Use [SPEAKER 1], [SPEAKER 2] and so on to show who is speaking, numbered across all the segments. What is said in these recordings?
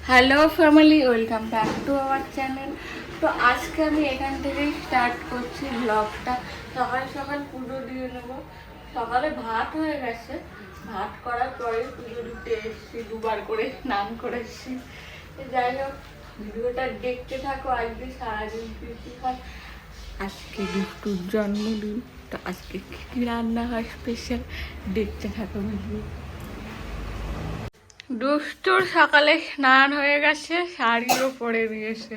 [SPEAKER 1] Hello family, welcome back to our channel. তো আজকে আমি এখান থেকেই স্টার্ট করছি ব্লগটা। সকাল সকাল পুজো দিয়ে নেব। সকালে ভাত হয়ে গেছে, ভাত করার পরে পুজো দিতে এসেছি, দুবার করে স্নান করে এসেছি। যাই হোক, ভিডিওটা দেখতে থাকো। আজকে সারাদিন কী হয়, আজকে দুষ্টুর জন্মদিন, তো আজকে কী রান্না হয় স্পেশাল, দেখতে থাকো ভিডিও। দুষ্টুর সকালে স্নান হয়ে গেছে, শাড়িও পরে দিয়েছে,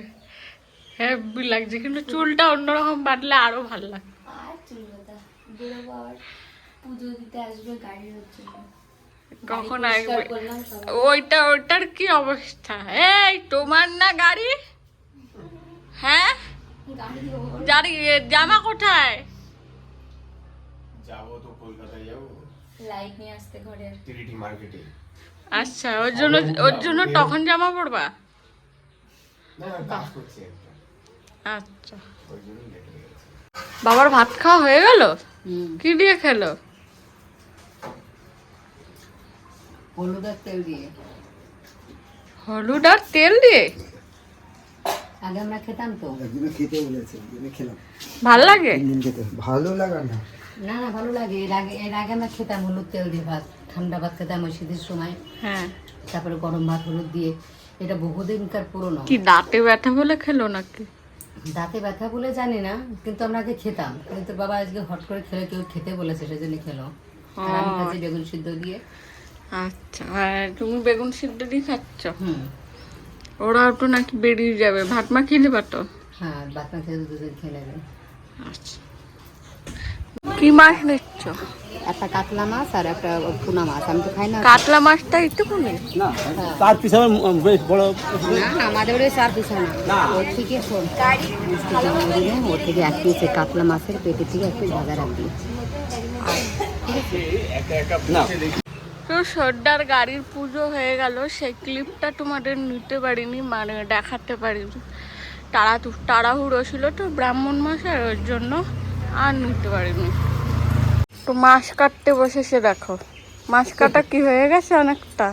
[SPEAKER 1] হেভি লাগছে, কিন্তু চুলটা অন্যরকম বাঁধলে আরো ভালো লাগে।
[SPEAKER 2] আর চুল বাঁধা বেরোবো, আবার পুজো দিতে আসবে গাড়ির জন্য।
[SPEAKER 1] কখন আসবে? ওইটার কি অবস্থা? এই তোমার না গাড়ি? হ্যাঁ, গাড়ি জামা কোথায়?
[SPEAKER 3] যাবো তো কলকাতায় যাবো,
[SPEAKER 2] লাইট নিয়ে আসতে ঘরে।
[SPEAKER 3] টিরিটি মার্কেটে।
[SPEAKER 1] আচ্ছা, ওর জন্য তখন জামা পড়বা?
[SPEAKER 3] না না, কাজ করছি একটা,
[SPEAKER 1] আচ্ছা।
[SPEAKER 3] ওই জন্য লেট হয়ে গেছে।
[SPEAKER 1] বাবার ভাত খাওয়া হয়ে গেল? কি দিয়ে খেলো?
[SPEAKER 2] হলুদ আর তেল দিয়ে।
[SPEAKER 1] হলুদ আর তেল দিয়ে?
[SPEAKER 2] আগে আমরা খেতাম তো।
[SPEAKER 4] একদিনে খেতে বলেছে, একদিনে খেলাম।
[SPEAKER 1] ভাল লাগে?
[SPEAKER 4] তিন খেতে ভালো লাগা না।
[SPEAKER 2] না না, ভালো লাগে। এর আগে আমরা খেতাম হলুদ তেল দিয়ে ভাত, ঠান্ডা ভাত খেতাম ওই শীতের সময়।
[SPEAKER 1] হ্যাঁ।
[SPEAKER 2] তারপরে গরম ভাত হলুদ দিয়ে। এটা বহুদিনকার পুরনো।
[SPEAKER 1] কি দাঁতে ব্যথা বলে খেলো নাকি?
[SPEAKER 2] দাঁতে ব্যথা বলে জানি না, কিন্তু আমরা আগে খেতাম। কিন্তু বাবা আজকে হট করে খেলে, কেউ খেতে বলেছে সেজন্য খেলো। আর আমি খাচ্ছি বেগুন সিদ্ধ দিয়ে।
[SPEAKER 1] আচ্ছা, আর তুমি বেগুন সিদ্ধ দিয়ে খাচ্ছ?
[SPEAKER 2] হুম।
[SPEAKER 1] ওরাও তো নাকি বেরিয়ে যাবে, ভাত মাখিয়ে দেবা তো?
[SPEAKER 2] হ্যাঁ, বাতনা খেতে দুদিন খেয়ে নেবে।
[SPEAKER 1] আচ্ছা, কি মাছ নিচ্ছ?
[SPEAKER 2] একটা কাতলা মাছ আর একটা পোনা মাছ। আমি তো খাই না।
[SPEAKER 1] কাতলা মাছটা একটুখানি?
[SPEAKER 4] না, তার পিছনে বেশ বড়।
[SPEAKER 2] না না, আমাদের ওই 4 পিস না। ওর থেকে শোন, ওর থেকে 1 পিস কাতলা মাছের পেটের থেকে 1 পিস ভাজা রাখবি।
[SPEAKER 4] না,
[SPEAKER 1] তো সর্দার গাড়ির পুজো হয়ে গেল, সেই ক্লিপটা তোমাদের নিতে পারিনি, মানে দেখাতে পারিনি। তাড়াহুড়ো ছিল তো ব্রাহ্মণ মাসের, ওর জন্য আর নিতে পারিনি। তো মাছ কাটতে বসেছে, দেখো মাছ কাটা কি হয়ে গেছে অনেকটা।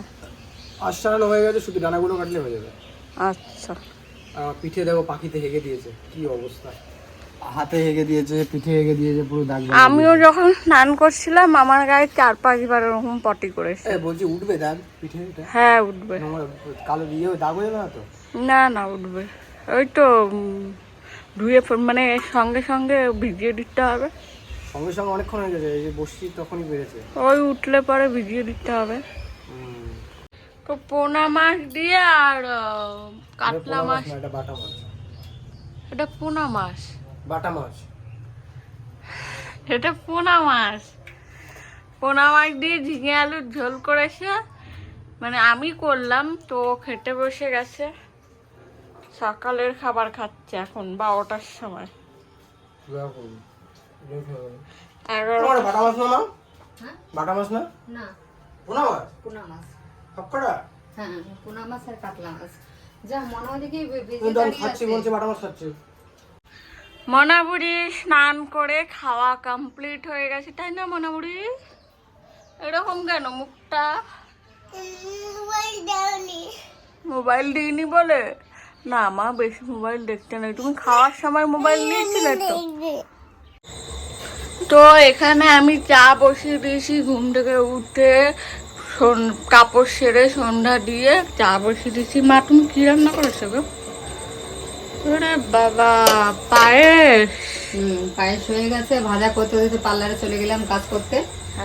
[SPEAKER 4] আশ্চারানো হয়ে গেছে, শুধু ডানাগুলো কাটলে হয়ে যাবে।
[SPEAKER 1] আচ্ছা,
[SPEAKER 4] পিঠে দেখো পাখিতে হেগে দিয়েছে, কি অবস্থা। হাতে হেগে দিয়েছে, পিঠে হেগে দিয়েছে, পুরো দাগ।
[SPEAKER 1] আমিও যখন স্নান করছিলাম আমার গায়ে 4-5 বার ওরকম পটি করেছে।
[SPEAKER 4] বলছি উঠবে দাগ পিঠে?
[SPEAKER 1] হ্যাঁ উঠবে।
[SPEAKER 4] কালো দিয়ে দাগ হয়ে যাবে না তো?
[SPEAKER 1] না না, উঠবে। ওই তো ধুয়ে মানে সঙ্গে সঙ্গে ভিজিয়ে দিতে হবে।
[SPEAKER 4] সঙ্গে সঙ্গে অনেকক্ষণ হয়ে গেছে, এই যে বসছি তখনই বেড়েছে।
[SPEAKER 1] ওই উঠলে পরে ভিজিয়ে দিতে হবে। তো পোনা মাছ দিয়ে আর কাতলা মাছ।
[SPEAKER 4] এটা বাটা মাছ।
[SPEAKER 1] এটা পোনা মাছ।
[SPEAKER 4] বাটা মাছ।
[SPEAKER 1] এটা পোনা মাছ। পোনা মাছ দিয়ে ঝিঙে আলুর ঝোল করেছে, মানে আমি করলাম। তো খেতে বসে গেছে, সকালের খাবার খাচ্ছে এখন 12টার সময়।
[SPEAKER 4] বাটা মাছ না?
[SPEAKER 2] হ্যাঁ?
[SPEAKER 4] বাটা মাছ না?
[SPEAKER 2] না,
[SPEAKER 4] পোনা মাছ।
[SPEAKER 2] পোনা মাছ।
[SPEAKER 4] সবকটা?
[SPEAKER 2] হ্যাঁ, পোনা মাছ আর কাতলা মাছ। যা মনে হয় দেখি
[SPEAKER 4] কিন্তু আমি খাচ্ছি, বলছি বাটা মাছ খাচ্ছি।
[SPEAKER 1] মনাবুড়ি স্নান করে খাওয়া কমপ্লিট হয়ে গেছে, তাই না মনাবুড়ি? এরকম কেন মুখটা? মোবাইল দিইনি বলে? না মা, বেশি মোবাইল দেখতে নেই। তুমি খাওয়ার সময় মোবাইল নিয়েছিলে তো? তো এখানে আমি চা বসিয়ে দিয়েছি, ঘুম থেকে উঠে কাপড় সেরে সন্ধ্যা দিয়ে চা বসিয়ে দিয়েছি। মা তুমি কি রান্না করেছো গো? ওরে বাবা, পায়েস।
[SPEAKER 2] পায়েস হয়ে গেছে, ভাজা করতে করতে পার্লারে চলে গেলাম কাজ করতে।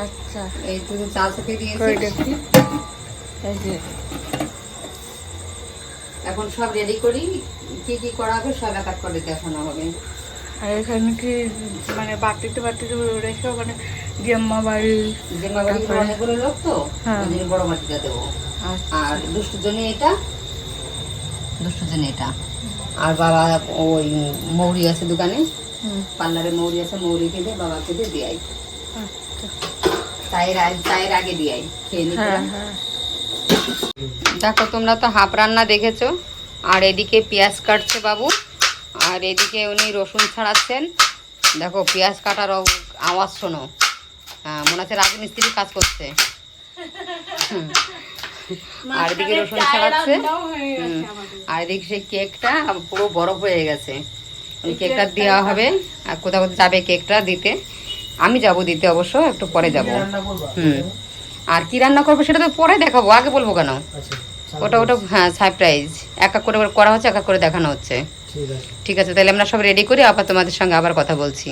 [SPEAKER 1] আচ্ছা,
[SPEAKER 2] এই তো চা চেপে দিয়েছি।
[SPEAKER 1] কই দেখি। এই যে
[SPEAKER 2] এখন সব রেডি করি, কি কি করা হবে সব এক এক করে দেখানো হবে।
[SPEAKER 1] আর এখানে কি মানে বাটিতে রেখে ওখানে জেম্মা বাড়ি,
[SPEAKER 2] জেম্মা বাড়ি অনেকগুলো লোক তো,
[SPEAKER 1] হ্যাঁ।
[SPEAKER 2] ওই জন্য বড় বাটিটা দেবো।
[SPEAKER 1] আচ্ছা।
[SPEAKER 2] আর দুষ্টুর জন্য এটা, দুষ্টুর জন্য এটা। আর বাবা ওই মৌরি আছে দোকানে, পার্লারে মৌরি আছে, মৌরিকে দিয়ে বাবাকে দিয়ে দিয়াই।
[SPEAKER 1] আচ্ছা।
[SPEAKER 2] চায়ের আগে দিয়াই খেয়ে নিতে।
[SPEAKER 1] হ্যাঁ হ্যাঁ।
[SPEAKER 2] দেখো তোমরা তো হাফ রান্না দেখেছো, আর এদিকে পেঁয়াজ কাটছে বাবু, আর এদিকে উনি রসুন ছাড়াচ্ছেন। দেখো পেঁয়াজ কাটার আওয়াজ শোনো, মনে হচ্ছে রাজমিস্ত্রি কাজ করছে। আর এদিকে রসুন ছাড়াচ্ছে। আর এদিকে সেই কেকটা পুরো বরফ হয়ে গেছে, ওই কেকটা দেওয়া হবে। আর কোথাও কোথাও যাবে কেকটা দিতে, আমি যাব দিতে অবশ্য, একটু পরে যাব। আর কি রান্না করবো সেটা তো পরে দেখাবো, আগে বলবো কেন? ওটা হ্যাঁ সারপ্রাইজ, এক এক করে করা হচ্ছে, এক এক করে দেখানো হচ্ছে। ঠিক আছে, তাহলে আমরা সব রেডি করি, আবার তোমাদের সঙ্গে আবার কথা বলছি।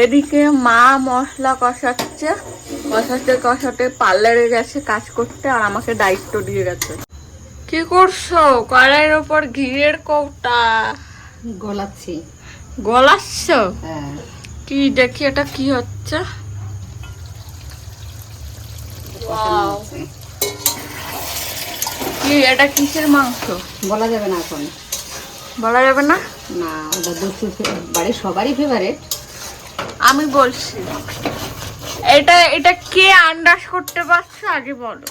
[SPEAKER 1] এদিকে মা মশলা কষাচ্ছে, কষাতে পার্লারে গেছে কাজ করতে, আর আমাকে দায়িত্ব দিয়ে গেছে। কি করছো? কড়াইয়ের ওপর ঘিয়ের কৌটা
[SPEAKER 2] গলাচ্ছি।
[SPEAKER 1] গলাচ্ছ?
[SPEAKER 2] হ্যাঁ।
[SPEAKER 1] কি দেখি এটা কি হচ্ছে? কি এটা কিসের মাংস?
[SPEAKER 2] বলা যাবে না এখন।
[SPEAKER 1] বলা যাবে না?
[SPEAKER 2] না, ওটা দুষ্টু বাড়ির সবারই ফেভারিট।
[SPEAKER 1] আমি বলছি, এটা কে আন্দাজ করতে পারছো আগে বলো।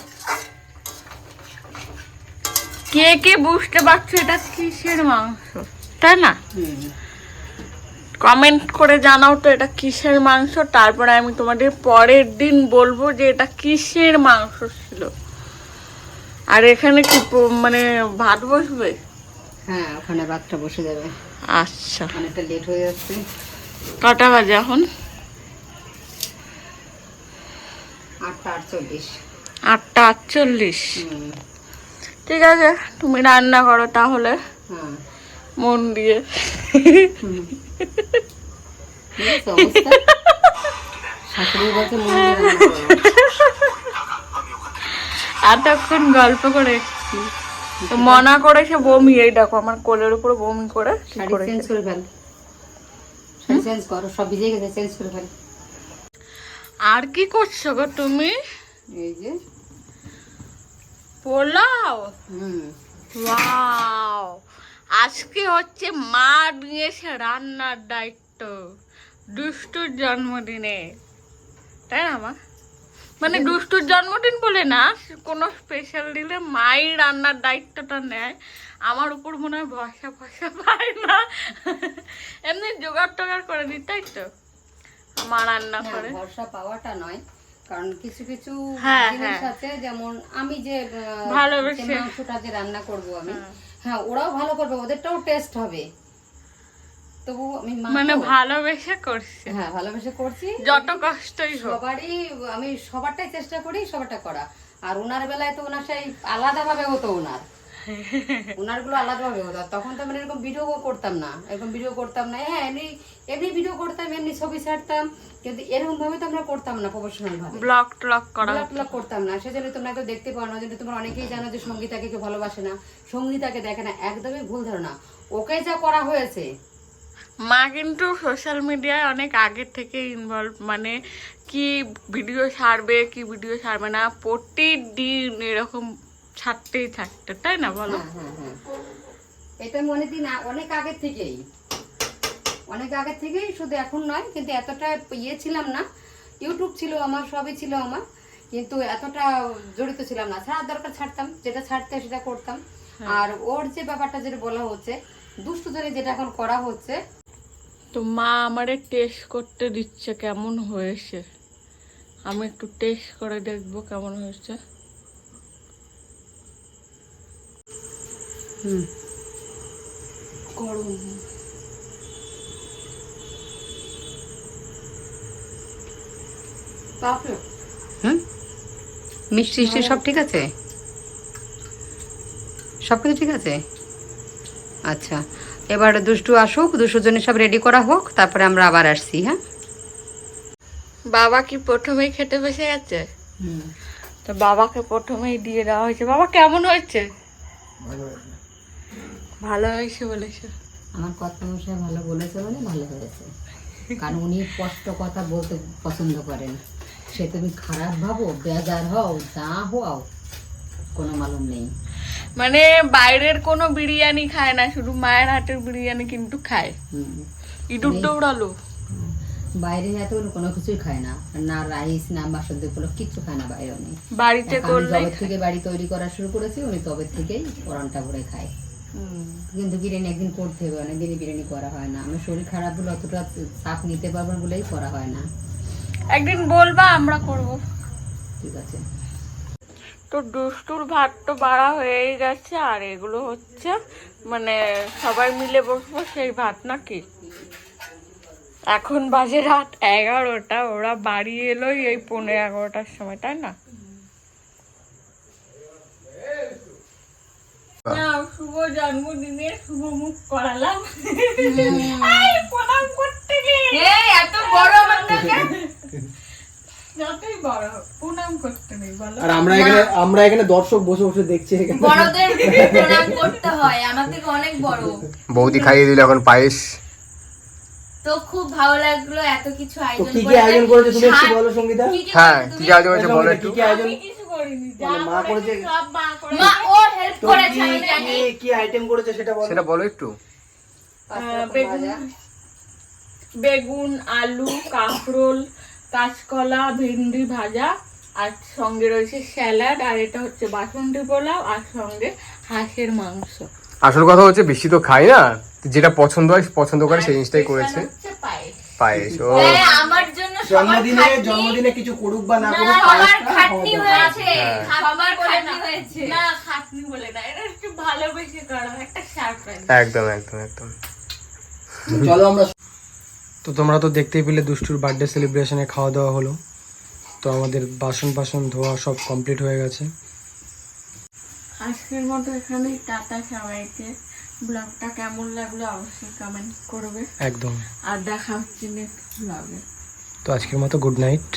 [SPEAKER 1] কে কে বুঝতে পারছো এটা কিসের মাংস, তাই না? কমেন্ট করে জানাও তো এটা কিসের মাংস, তারপরে আমি তোমাদের পরের দিন বলবো যে এটা কিসের মাংস ছিল। আর এখানে কি মানে ভাত বসবে?
[SPEAKER 2] হ্যাঁ, ওখানে ভাতটা বসে যাবে।
[SPEAKER 1] আচ্ছা,
[SPEAKER 2] অনেকটা লেট হয়ে যাচ্ছে।
[SPEAKER 1] কটা বাজে এখন?
[SPEAKER 2] 8:48।
[SPEAKER 1] 8:48। ঠিক আছে, তুমি রান্না করো তাহলে
[SPEAKER 2] হ্যাঁ,
[SPEAKER 1] মন দিয়ে। এতক্ষণ গল্প করে তো মনা করেছে বমি। এই দেখো আমার কোলের উপর বমি করে
[SPEAKER 2] চেঞ্জ করে ফেল, চেঞ্জ করো, সব ভিজে গেছে, চেঞ্জ করে ফেল।
[SPEAKER 1] আর কি করছো গো তুমি?
[SPEAKER 2] এই যে
[SPEAKER 1] পোলাও। ওয়াও, আজকে হচ্ছে মা নিয়েছে রান্নার দায়িত্ব দুষ্টুর জন্মদিনে, তাই না মা? মানে দুষ্টুর জন্মদিন বলে না, কোনো স্পেশাল দিলে মাই রান্নার দায়িত্বটা নেয়। আমার উপর মনে হয় ভরসা পায় না, এমনি জোগাড় টোগাড় করে দিই, তাই তো মা রান্না করে।
[SPEAKER 2] ভরসা পাওয়াটা নয়, কারণ কিছু কিছু
[SPEAKER 1] হ্যাঁ,
[SPEAKER 2] জিনিস আছে, যেমন আমি যে
[SPEAKER 1] ভালোবেসে
[SPEAKER 2] মাংসটা যে রান্না করব আমি, হ্যাঁ ওরাও ভালো করবে, ওদেরটাও টেস্ট হবে, তবু আমি
[SPEAKER 1] মানে ভালোবেসে করছি।
[SPEAKER 2] হ্যাঁ, ভালোবেসে করছি,
[SPEAKER 1] যত কষ্টই হোক
[SPEAKER 2] সবারই আমি সবারটাই চেষ্টা করি সবারটা করা। আর ওনার বেলায় তো ওনার সেই আলাদাভাবে হতো, ওনারগুলো আলাদাভাবে হতো। তখন তো আমি এরকম ভিডিও করতাম না, হ্যাঁ এমনি ভিডিও করতাম, এমনি ছবি ছাড়তাম, কিন্তু এরকম ভাবে তো আমরা করতাম না, প্রফেশনাল ভাবে
[SPEAKER 1] ব্লগ
[SPEAKER 2] করতাম না। সেজন্য তোমরা কেউ দেখতে পাও না, যেটা তোমরা অনেকেই জানো যে সঙ্গীতাকে কেউ ভালোবাসে না, সঙ্গীতাকে দেখে না, একদমই ভুল ধারণা। ওকে যা করা হয়েছে,
[SPEAKER 1] মা কিন্তু সোশ্যাল মিডিয়ায় অনেক আগে থেকে ইনভলভ, মানে কি ভিডিও ছাড়বে কি ভিডিও ছাড়বে না প্রতিদিন এরকম ছাড়তেই থাকতে, তাই না বলো?
[SPEAKER 2] হ্যাঁ, এটা মনে দিন অনেক আগের থেকেই, শুধু এখন নয়, কিন্তু এতটা ছিলাম না। ইউটিউব ছিল আমার, সবই ছিল আমার, কিন্তু এতটা জড়িত ছিলাম না। ছাড়ার দরকার ছাড়তাম, যেটা ছাড়তে সেটা করতাম। আর ওর যে ব্যাপারটা যেটা বলা হচ্ছে, দুষ্টু ধরে যেটা এখন করা হচ্ছে,
[SPEAKER 1] তো মা আমারে টেস্ট করতে দিচ্ছে কেমন হয়েছে। আমি একটু টেস্ট করে দেখবো কেমন হয়েছে। গরম।
[SPEAKER 2] মিষ্টি সব ঠিক আছে, সবকিছু ঠিক আছে। আচ্ছা, এবার দুষ্টু আসুক, দুষ্টুর জন্য সব রেডি করা হোক, তারপরে আমরা আবার আসছি। হ্যাঁ,
[SPEAKER 1] বাবা কি প্রথমেই খেতে বসে গেছে? তো বাবাকে প্রথমেই দিয়ে দেওয়া হয়েছে। বাবা কেমন হয়েছে? ভালো হয়েছে বলেছে।
[SPEAKER 2] আমার কথা মশাই ভালো বলেছে মানে ভালো হয়েছে, কারণ উনি স্পষ্ট কথা বলতে পছন্দ করেন। সে তুমি খারাপ ভাবো, বেজার হও, যা হও, কোনো মালুম নেই।
[SPEAKER 1] মানে বাইরের কোনো বিরিয়ানি খায় না, শুধু মায়ের হাতের বিরিয়ানি কিন্তু খায়। ইঁদুর দৌড়ালো।
[SPEAKER 2] বাইরে এত কোনো কিছুই খায় না, না রাইস না বাসন্তী পোলো, কিচ্ছু খায় না বাইরে। উনি
[SPEAKER 1] বাড়িতে করলে
[SPEAKER 2] থেকে বাড়ি তৈরি করা শুরু করেছি, উনি তবে থেকেই পরানটা ভরে খায়। কিন্তু বিরিয়ানি একদিন করতে হবে, অনেকদিনই বিরিয়ানি করা হয় না। আমার শরীর খারাপ বলে অতটা চাপ নিতে পারবো বলেই করা হয় না।
[SPEAKER 1] একদিন বলবা, আমরা করব।
[SPEAKER 2] ঠিক আছে।
[SPEAKER 1] তো দুষ্টুর ভাত তো বাড়া হয়েই গেছে, আর এগুলো হচ্ছে মানে সবাই মিলে বসবো সেই ভাত নাকি। এখন বাজে রাত 11টা, ওরা বাড়ি এলোই এই 11:15টার সময়, তাই না? শুভ জন্মদিনের শুভ মুখ করালাম। প্রণাম করতে গিয়ে এত বড় যতই বড় প্রণাম করতে নেই বলো।
[SPEAKER 4] আর আমরা এখানে দর্শক বসে বসে দেখছি এখানে।
[SPEAKER 1] বড়দের প্রণাম করতে হয়, আমার থেকে অনেক বড়।
[SPEAKER 3] বৌদি খাইয়ে দিল এখন পায়েস।
[SPEAKER 1] তো খুব ভালো লাগলো এত কিছু
[SPEAKER 4] তো
[SPEAKER 1] আয়োজন
[SPEAKER 4] কি কি আয়োজন করেছে তুমি একটু বলো সঙ্গীতা।
[SPEAKER 3] হ্যাঁ কি কি আয়োজন করেছে বলো একটু।
[SPEAKER 4] কি কি আয়োজন
[SPEAKER 1] কিছু করিনি,
[SPEAKER 4] মানে মা করেছে।
[SPEAKER 1] সব মা করেছে। মা ও হেল্প
[SPEAKER 4] তো
[SPEAKER 1] করেছে আমি জানি।
[SPEAKER 4] কি আইটেম করেছে সেটা বলো।
[SPEAKER 3] সেটা বলো একটু।
[SPEAKER 1] বেগুন, আলু, কাঁকরোল, কাঁচকলা, ভেন্ডি ভাজা, আর সঙ্গে রয়েছে স্যালাড, আর এটা হচ্ছে বাসন্তী পোলাও, আর সঙ্গে হাঁসের মাংস।
[SPEAKER 3] আসল কথা হচ্ছে বেশি তো খাই না, যেটা পছন্দ হয় পছন্দ করে সেই জিনিসটাই করেছে।
[SPEAKER 1] হচ্ছে পায়েস।
[SPEAKER 3] পায়েস ও
[SPEAKER 1] আমার জন্য
[SPEAKER 4] জন্মদিনে কিছু করুক বা না করুক
[SPEAKER 1] সবার
[SPEAKER 4] পায়েসটা
[SPEAKER 1] খাটনি
[SPEAKER 4] খাওয়া দরকার।
[SPEAKER 1] হয়েছে, সবার খাটনি হয়েছে না, খাটনি বলে না, এটা একটু ভালোবেসে করা একটা সারপ্রাইজ।
[SPEAKER 3] একদম একদম একদম।
[SPEAKER 4] চলো আমরা। তো তোমরা তো দেখতেই পেলে দুষ্টুর বার্থডে সেলিব্রেশনে খাওয়া দাওয়া হলো। তো আমাদের বাসন ধোয়া সব কমপ্লিট হয়ে গেছে।
[SPEAKER 1] আজকের মতো এখানেই টাটা সবাইকে। ব্লগটা কেমন লাগলো অবশ্যই কমেন্ট করবে,
[SPEAKER 4] একদম।
[SPEAKER 1] আর দেখা হচ্ছে নেক্সট ব্লগে।
[SPEAKER 4] তো আজকের মতো গুড নাইট।